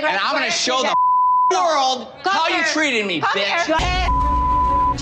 and I'm gonna show the world how you treated me, bitch.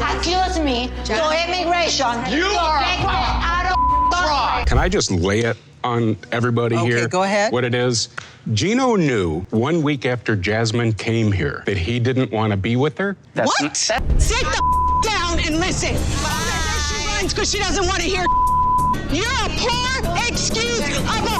Accuse me to immigration. You are out of fraud. Can I just lay it on everybody here? Okay, go ahead. What it is? Gino knew 1 week after Jasmine came here that he didn't want to be with her. What? Sit the down and listen. She runs because she doesn't want to hear. You're a poor excuse of a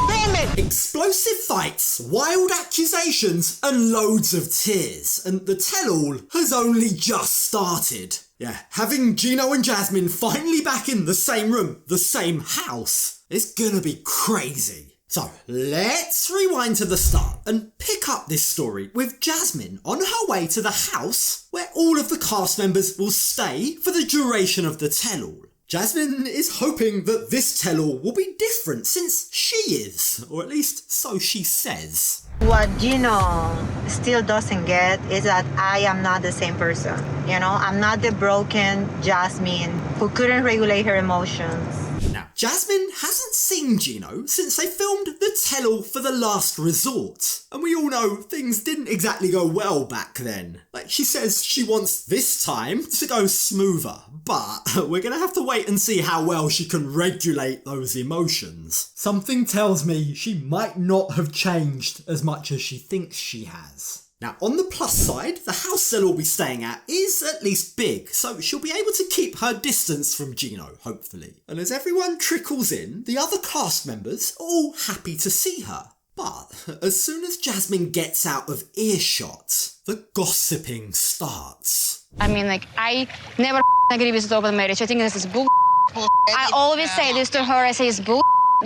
woman. Explosive fights, wild accusations, and loads of tears. And the tell-all has only just started. Yeah, having Gino and Jasmine finally back in the same room, the same house, is gonna be crazy. So let's rewind to the start and pick up this story with Jasmine on her way to the house where all of the cast members will stay for the duration of the tell-all. Jasmine is hoping that this tell-all will be different since she is, or at least so she says. What Gino still doesn't get is that I am not the same person. You know, I'm not the broken Jasmine who couldn't regulate her emotions. Now, Jasmine hasn't seen Gino since they filmed the tell-all for The Last Resort. And we all know things didn't exactly go well back then. Like, she says she wants this time to go smoother, but we're gonna have to wait and see how well she can regulate those emotions. Something tells me she might not have changed as much as she thinks she has. Now, on the plus side, the house they'll all be staying at is at least big, so she'll be able to keep her distance from Gino, hopefully. And as everyone trickles in, the other cast members are all happy to see her. But as soon as Jasmine gets out of earshot, the gossiping starts. I mean, like, I never agree with open marriage. I think this is bull. I always say this to her. I say it's bull.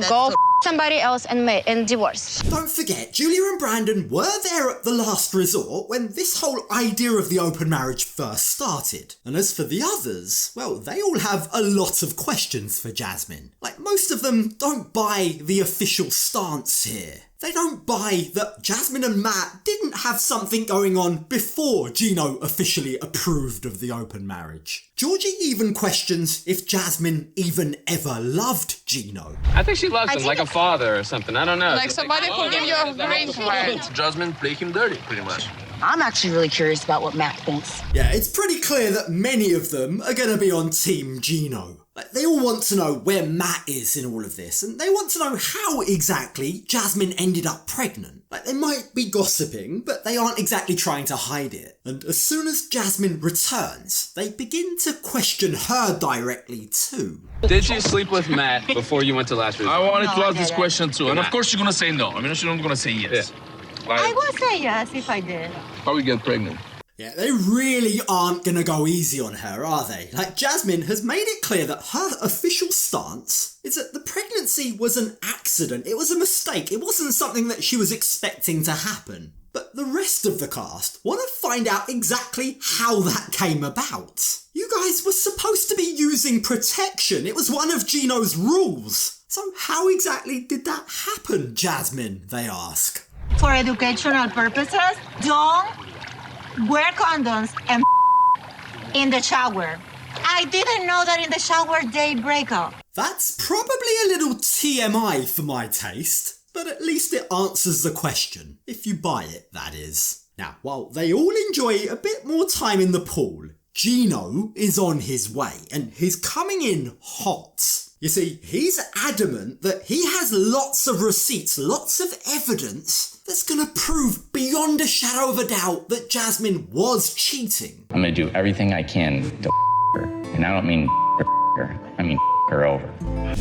Go somebody else and divorce. Don't forget, Julia and Brandon were there at The Last Resort when this whole idea of the open marriage first started. And as for the others, well, they all have a lot of questions for Jasmine. Like, most of them don't buy the official stance here. They don't buy that Jasmine and Matt didn't have something going on before Gino officially approved of the open marriage. Georgie even questions if Jasmine even ever loved Gino. I think she loves him like a father or something. I don't know. Like somebody who give you a green card. Jasmine play him dirty, pretty much. I'm actually really curious about what Matt thinks. Yeah, it's pretty clear that many of them are going to be on Team Gino. Like, they all want to know where Matt is in all of this, and they want to know how exactly Jasmine ended up pregnant. Like, they might be gossiping, but they aren't exactly trying to hide it. And as soon as Jasmine returns, they begin to question her directly too. Did you sleep with Matt before you went to Last Resort? I wanted to ask this question too, and of course you're gonna say no. I mean, you're not gonna say yes. Yeah. I would say yes if I did. How we get pregnant? Yeah, they really aren't gonna go easy on her, are they? Like, Jasmine has made it clear that her official stance is that the pregnancy was an accident. It was a mistake. It wasn't something that she was expecting to happen. But the rest of the cast want to find out exactly how that came about. You guys were supposed to be using protection. It was one of Gino's rules. So how exactly did that happen, Jasmine, they ask. For educational purposes, don't wear condoms and in the shower. I didn't know that in the shower they break up. That's probably a little TMI for my taste, but at least it answers the question. If you buy it, that is. Now, while they all enjoy a bit more time in the pool, Gino is on his way, and he's coming in hot. You see, he's adamant that he has lots of receipts, lots of evidence that's gonna prove beyond a shadow of a doubt that Jasmine was cheating. I'm gonna do everything I can to her. And I don't mean her, I mean her over.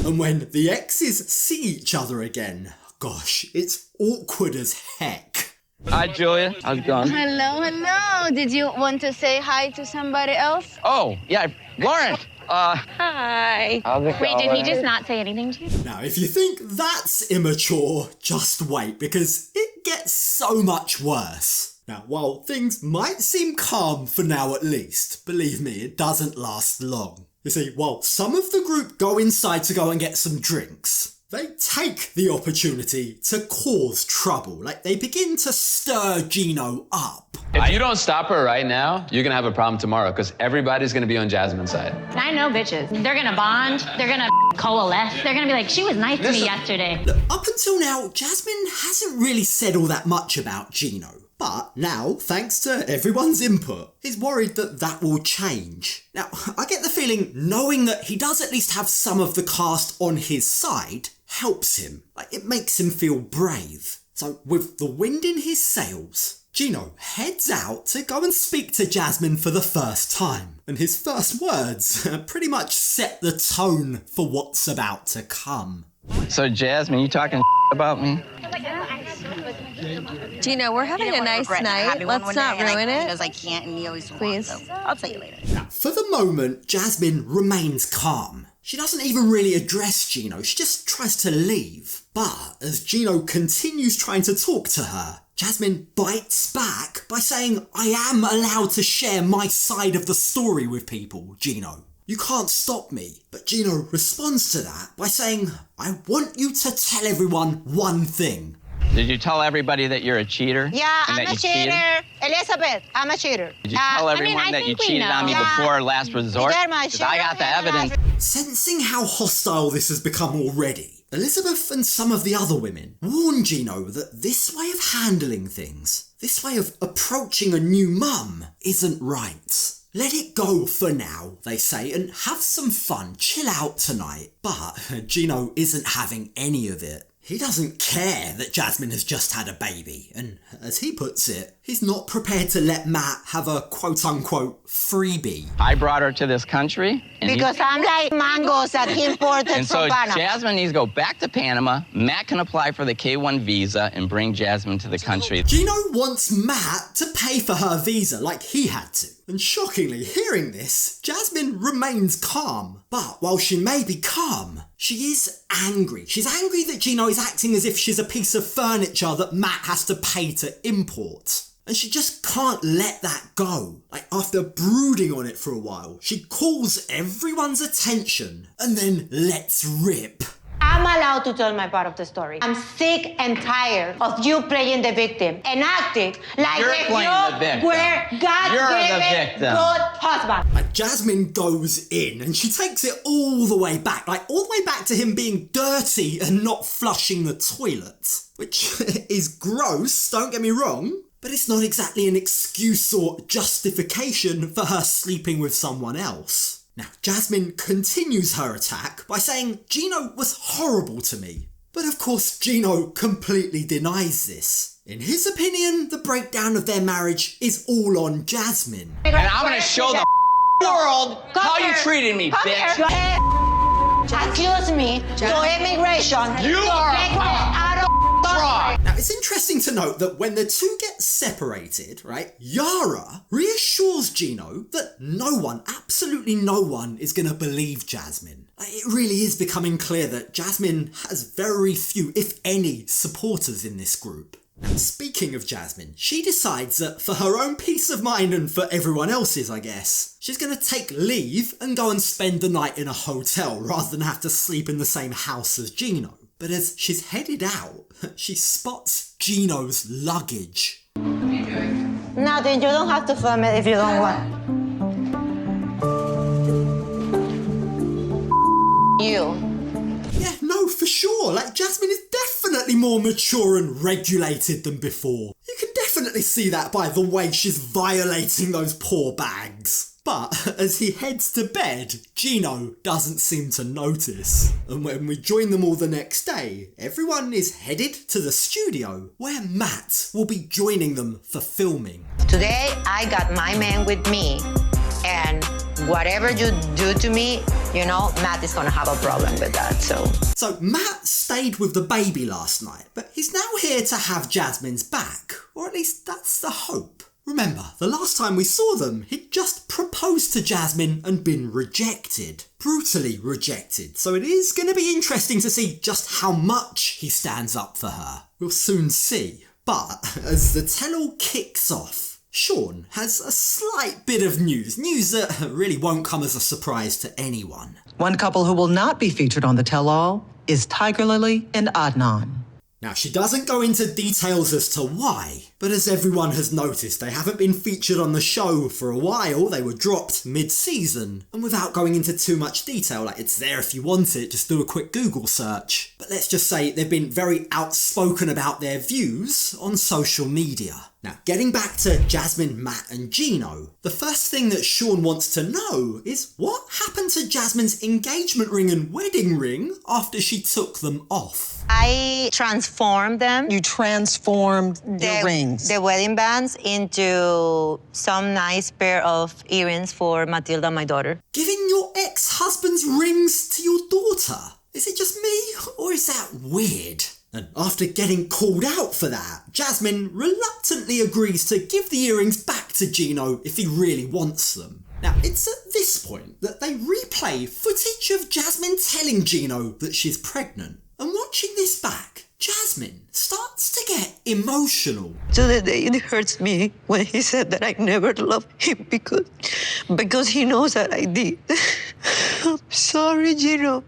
And when the exes see each other again, gosh, it's awkward as heck. Hi, Julia. How's it going? Hello. Did you want to say hi to somebody else? Oh, yeah, Lauren. Hi. Wait, did he just not say anything to you? Now, if you think that's immature, just wait, because it gets so much worse. Now, while things might seem calm for now at least, believe me, it doesn't last long. You see, while some of the group go inside to go and get some drinks, they take the opportunity to cause trouble. Like, they begin to stir Gino up. If you don't stop her right now, you're gonna have a problem tomorrow because everybody's gonna be on Jasmine's side. I know bitches. They're gonna bond. They're gonna coalesce. They're gonna be like, she was nice to me yesterday. Look, up until now, Jasmine hasn't really said all that much about Gino. But now, thanks to everyone's input, he's worried that that will change. Now, I get the feeling knowing that he does at least have some of the cast on his side helps him. Like, it makes him feel brave. So, with the wind in his sails, Gino heads out to go and speak to Jasmine for the first time. And his first words pretty much set the tone for what's about to come. So, Jasmine, you talking about me? Gino, we're having a nice night. Let's not ruin it. He knows I can't, and he always Please. wants, so I'll tell you later. For the moment, Jasmine remains calm. She doesn't even really address Gino, she just tries to leave. But as Gino continues trying to talk to her, Jasmine bites back by saying, I am allowed to share my side of the story with people, Gino. You can't stop me. But Gino responds to that by saying, I want you to tell everyone one thing. Did you tell everybody that you're a cheater? Yeah, and I'm that a you cheater. cheated? Elizabeth, I'm a cheater. Did you tell everyone I that think you we cheated on me know. before last resort? Guillermo, 'Cause I got the evidence. Sensing how hostile this has become already, Elizabeth and some of the other women warn Gino that this way of handling things, this way of approaching a new mum, isn't right. Let it go for now, they say, and have some fun, chill out tonight. But Gino isn't having any of it. He doesn't care that Jasmine has just had a baby, and as he puts it, he's not prepared to let Matt have a quote-unquote freebie. I brought her to this country. Because I'm like mangoes that he imported And so from Panama. Jasmine needs to go back to Panama. Matt can apply for the K-1 visa and bring Jasmine to the country. Gino wants Matt to pay for her visa like he had to. And shockingly, hearing this, Jasmine remains calm. But while she may be calm, she is angry. She's angry that Gino is acting as if she's a piece of furniture that Matt has to pay to import. And she just can't let that go. Like, after brooding on it for a while, she calls everyone's attention and then lets rip. I'm allowed to tell my part of the story. I'm sick and tired of you playing the victim and acting like You're if playing you the victim. were God-given good husband. Like, Jasmine goes in and she takes it all the way back. Like, all the way back to him being dirty and not flushing the toilet. Which is gross, don't get me wrong. But it's not exactly an excuse or justification for her sleeping with someone else. Now, Jasmine continues her attack by saying Gino was horrible to me. But of course, Gino completely denies this. In his opinion, the breakdown of their marriage is all on Jasmine. And I'm gonna show the world how you treated me, bitch. Accuse me to immigration. You are out of fraud. Now, it's interesting to note that when the two get separated, right, Yara reassures Gino that no one, absolutely no one, is going to believe Jasmine. It really is becoming clear that Jasmine has very few, if any, supporters in this group. Now, speaking of Jasmine, she decides that for her own peace of mind and for everyone else's, I guess, she's going to take leave and go and spend the night in a hotel rather than have to sleep in the same house as Gino. But as she's headed out, she spots Gino's luggage. Nothing, you don't have to film it if you don't want. You. Yeah, no, for sure. Like, Jasmine is definitely more mature and regulated than before. You can definitely see that by the way she's violating those poor bags. But as he heads to bed, Gino doesn't seem to notice. And when we join them all the next day, everyone is headed to the studio where Matt will be joining them for filming. Today, I got my man with me, and whatever you do to me, you know, Matt is gonna have a problem with that, So Matt stayed with the baby last night, but he's now here to have Jasmine's back, or at least that's the hope. Remember, the last time we saw them, he'd just proposed to Jasmine and been rejected. Brutally rejected. So it is going to be interesting to see just how much he stands up for her. We'll soon see. But as the tell-all kicks off, Sean has a slight bit of news that really won't come as a surprise to anyone. One couple who will not be featured on the tell-all is Tiger Lily and Adnan. Now, she doesn't go into details as to why, but as everyone has noticed, they haven't been featured on the show for a while. They were dropped mid-season, and without going into too much detail, like it's there if you want it, just do a quick Google search. But let's just say they've been very outspoken about their views on social media. Now, getting back to Jasmine, Matt and Gino, the first thing that Sean wants to know is what happened to Jasmine's engagement ring and wedding ring after she took them off. I transformed them. You transformed your rings. The wedding bands into some nice pair of earrings for Matilda, my daughter. Giving your ex-husband's rings to your daughter? Is it just me, or is that weird? And after getting called out for that, Jasmine reluctantly agrees to give the earrings back to Gino if he really wants them. Now, it's at this point that they replay footage of Jasmine telling Gino that she's pregnant. And watching this back, Jasmine starts to get emotional. To the day it hurts me when he said that I never loved him because he knows that I did. I'm sorry, Gino.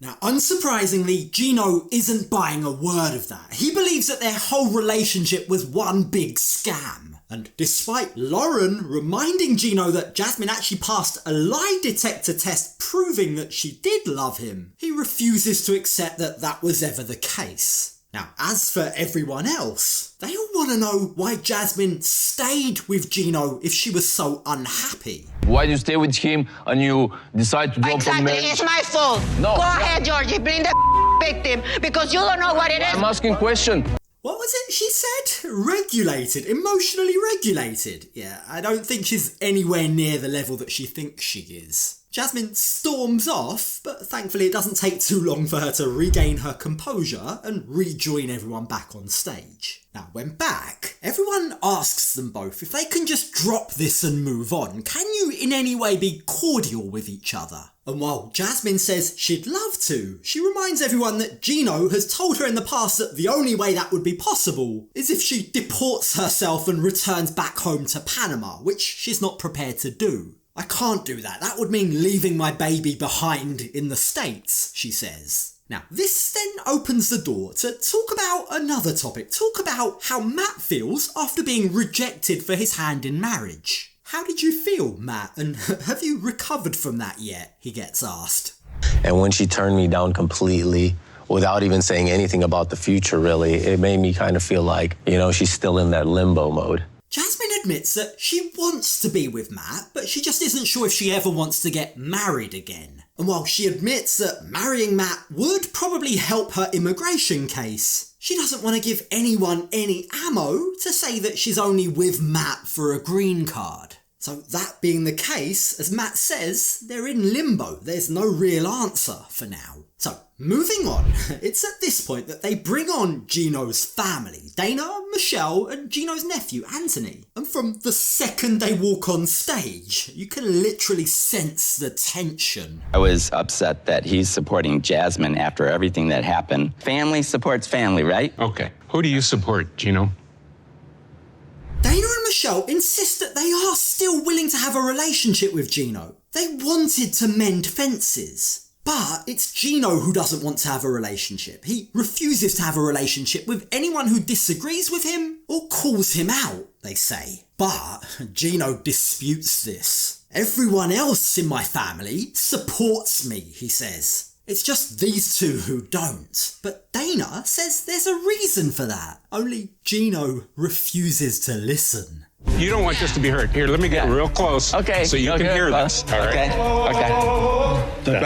Now, unsurprisingly, Gino isn't buying a word of that. He believes that their whole relationship was one big scam. And despite Lauren reminding Gino that Jasmine actually passed a lie detector test proving that she did love him, he refuses to accept that that was ever the case. Now, as for everyone else, they all want to know why Jasmine stayed with Gino if she was so unhappy. Why do you stay with him and you decide to drop from marriage? Exactly, it's my fault. No. Go ahead, Georgie, bring the victim because you don't know what it is. I'm asking question. What was it she said? Regulated, emotionally regulated. Yeah, I don't think she's anywhere near the level that she thinks she is. Jasmine storms off, but thankfully it doesn't take too long for her to regain her composure and rejoin everyone back on stage. Now, when back, everyone asks them both if they can just drop this and move on. Can you in any way be cordial with each other? And while Jasmine says she'd love to, she reminds everyone that Gino has told her in the past that the only way that would be possible is if she deports herself and returns back home to Panama, which she's not prepared to do. I can't do that. That would mean leaving my baby behind in the States, she says. Now, this then opens the door to talk about another topic. Talk about how Matt feels after being rejected for his hand in marriage. How did you feel, Matt? And have you recovered from that yet? He gets asked. And when she turned me down completely, without even saying anything about the future, really, it made me kind of feel like, she's still in that limbo mode. Jasmine admits that she wants to be with Matt, but she just isn't sure if she ever wants to get married again. And while she admits that marrying Matt would probably help her immigration case, she doesn't want to give anyone any ammo to say that she's only with Matt for a green card. So that being the case, as Matt says, they're in limbo. There's no real answer for now. So, moving on, it's at this point that they bring on Gino's family, Dana, Michele, and Gino's nephew, Anthony. And from the second they walk on stage, you can literally sense the tension. I was upset that he's supporting Jasmine after everything that happened. Family supports family, right? Okay. Who do you support, Gino? Dana and Michele insist that they are still willing to have a relationship with Gino. They wanted to mend fences. But it's Gino who doesn't want to have a relationship. He refuses to have a relationship with anyone who disagrees with him or calls him out, they say. But Gino disputes this. Everyone else in my family supports me, he says. It's just these two who don't. But Dana says there's a reason for that. Only Gino refuses to listen. You don't want this to be heard. Here, let me get real close. Okay. So you can hear this. All right. Okay. Step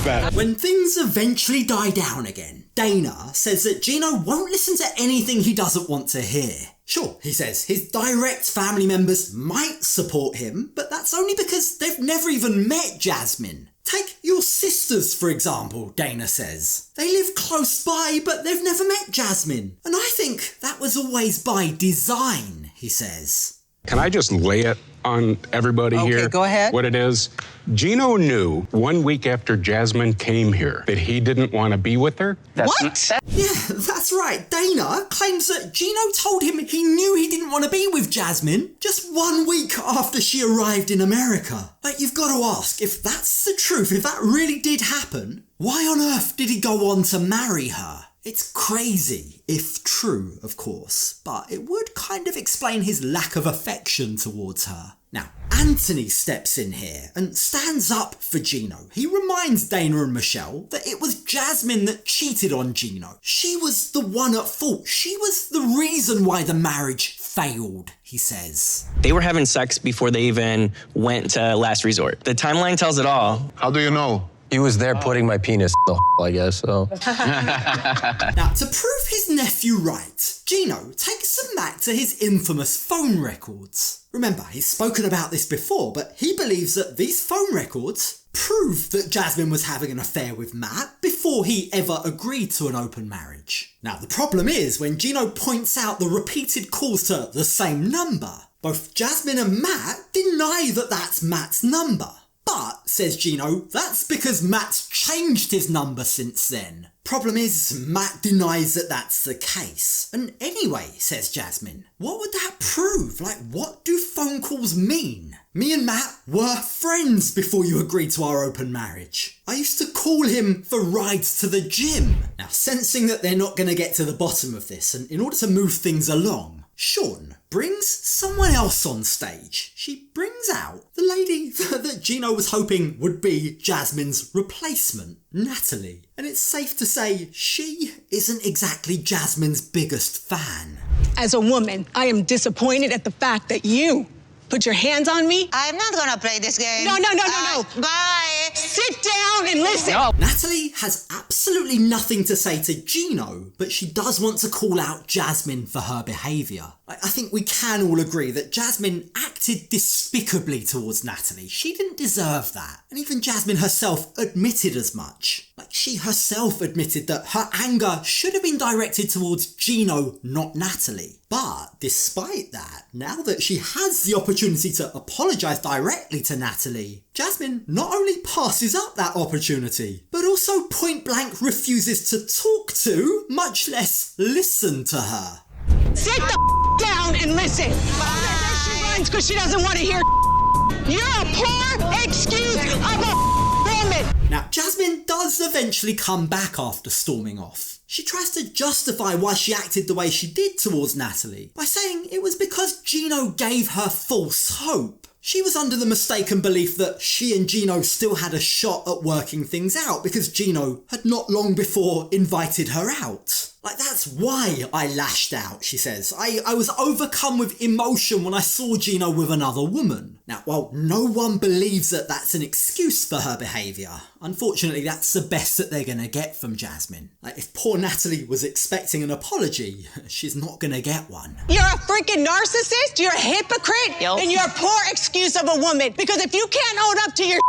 back. When things eventually die down again, Dana says that Gino won't listen to anything he doesn't want to hear. Sure, he says, his direct family members might support him, but that's only because they've never even met Jasmine. Take your sisters, for example, Dana says. They live close by, but they've never met Jasmine. And I think that was always by design, he says. Can I just lay it on everybody here? Okay, go ahead. What it is? Gino knew 1 week after Jasmine came here that he didn't want to be with her. Yeah, that's right. Dana claims that Gino told him he knew he didn't want to be with Jasmine just 1 week after she arrived in America. But you've got to ask, if that's the truth, if that really did happen, Why on earth did he go on to marry her? It's crazy, if true, of course, but it would kind of explain his lack of affection towards her. Now, Anthony steps in here and stands up for Gino. He reminds Dana and Michele that it was Jasmine that cheated on Gino. She was the one at fault. She was the reason why the marriage failed, he says. They were having sex before they even went to last resort. The timeline tells it all. How do you know? He was there putting my penis in the I guess, so. Now, to prove his nephew right, Gino takes him back to his infamous phone records. Remember, he's spoken about this before, but he believes that these phone records prove that Jasmine was having an affair with Matt before he ever agreed to an open marriage. Now, the problem is when Gino points out the repeated calls to the same number, both Jasmine and Matt deny that that's Matt's number. But, says Gino, that's because Matt's changed his number since then. Problem is, Matt denies that that's the case. And anyway, says Jasmine, what would that prove? Like, what do phone calls mean? Me and Matt were friends before you agreed to our open marriage. I used to call him for rides to the gym. Now, sensing that they're not going to get to the bottom of this, and in order to move things along, Sean brings someone else on stage. She brings out the lady that Gino was hoping would be Jasmine's replacement, Natalie. And it's safe to say she isn't exactly Jasmine's biggest fan. As a woman, I am disappointed at the fact that you put your hands on me. I'm not gonna play this game. No. Bye. Sit down and listen. No. Natalie has absolutely nothing to say to Gino, but she does want to call out Jasmine for her behaviour. I think we can all agree that Jasmine acted despicably towards Natalie. She didn't deserve that. And even Jasmine herself admitted as much. Like, she herself admitted that her anger should have been directed towards Gino, not Natalie. But despite that, now that she has the opportunity to apologise directly to Natalie, Jasmine not only passes up that opportunity, but also point blank refuses to talk to, much less listen to her. Sit the down and listen. There she runs because she doesn't want to hear. You're a poor excuse of a woman. Now, Jasmine does eventually come back after storming off. She tries to justify why she acted the way she did towards Natalie by saying it was because Gino gave her false hope. She was under the mistaken belief that she and Gino still had a shot at working things out because Gino had not long before invited her out. Like, that's why I lashed out, she says. I was overcome with emotion when I saw Gino with another woman. Now, while no one believes that that's an excuse for her behaviour, unfortunately that's the best that they're going to get from Jasmine. Like, if poor Natalie was expecting an apology, she's not going to get one. You're a freaking narcissist, you're a hypocrite, and you're a poor excuse of a woman. Because if you can't own up to your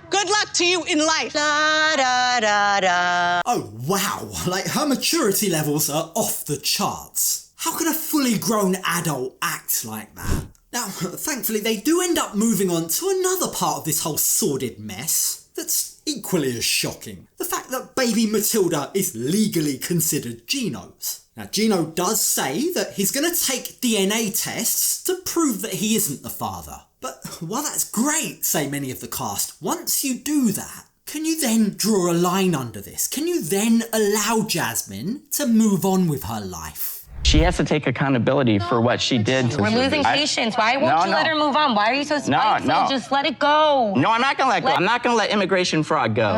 good luck to you in life. Da, da, da, da. Oh, wow. Like, her maturity levels are off the charts. How can a fully grown adult act like that? Now, thankfully, they do end up moving on to another part of this whole sordid mess that's equally as shocking. The fact that baby Matilda is legally considered Gino's. Now, Gino does say that he's going to take DNA tests to prove that he isn't the father. But while that's great, say many of the cast, once you do that, can you then draw a line under this? Can you then allow Jasmine to move on with her life? She has to take accountability for what she did. We're losing patience. Why won't you let her move on? Why are you so spiteful? No. Just let it go. No, I'm not going to let go. I'm not going to let immigration fraud go.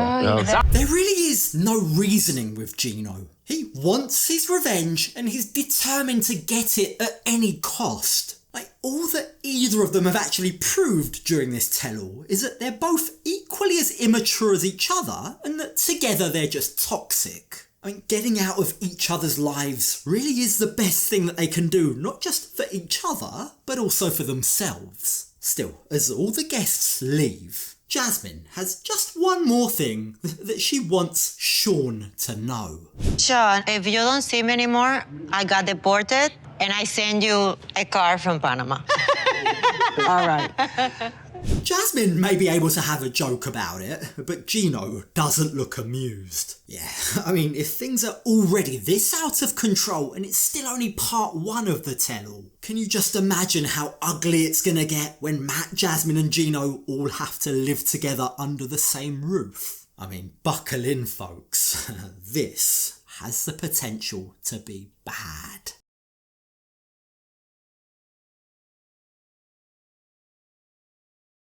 There really is no reasoning with Gino. He wants his revenge and he's determined to get it at any cost. Like, all that either of them have actually proved during this tell-all is that they're both equally as immature as each other and that together they're just toxic. I mean, getting out of each other's lives really is the best thing that they can do, not just for each other, but also for themselves. Still, as all the guests leave, Jasmine has just one more thing that she wants Sean to know. Sean, if you don't see me anymore, I got deported and I send you a car from Panama. All right. Jasmine may be able to have a joke about it, but Gino doesn't look amused. Yeah, I mean, if things are already this out of control and it's still only part one of the tell-all, can you just imagine how ugly it's gonna get when Matt, Jasmine and Gino all have to live together under the same roof? I mean, buckle in, folks. This has the potential to be bad.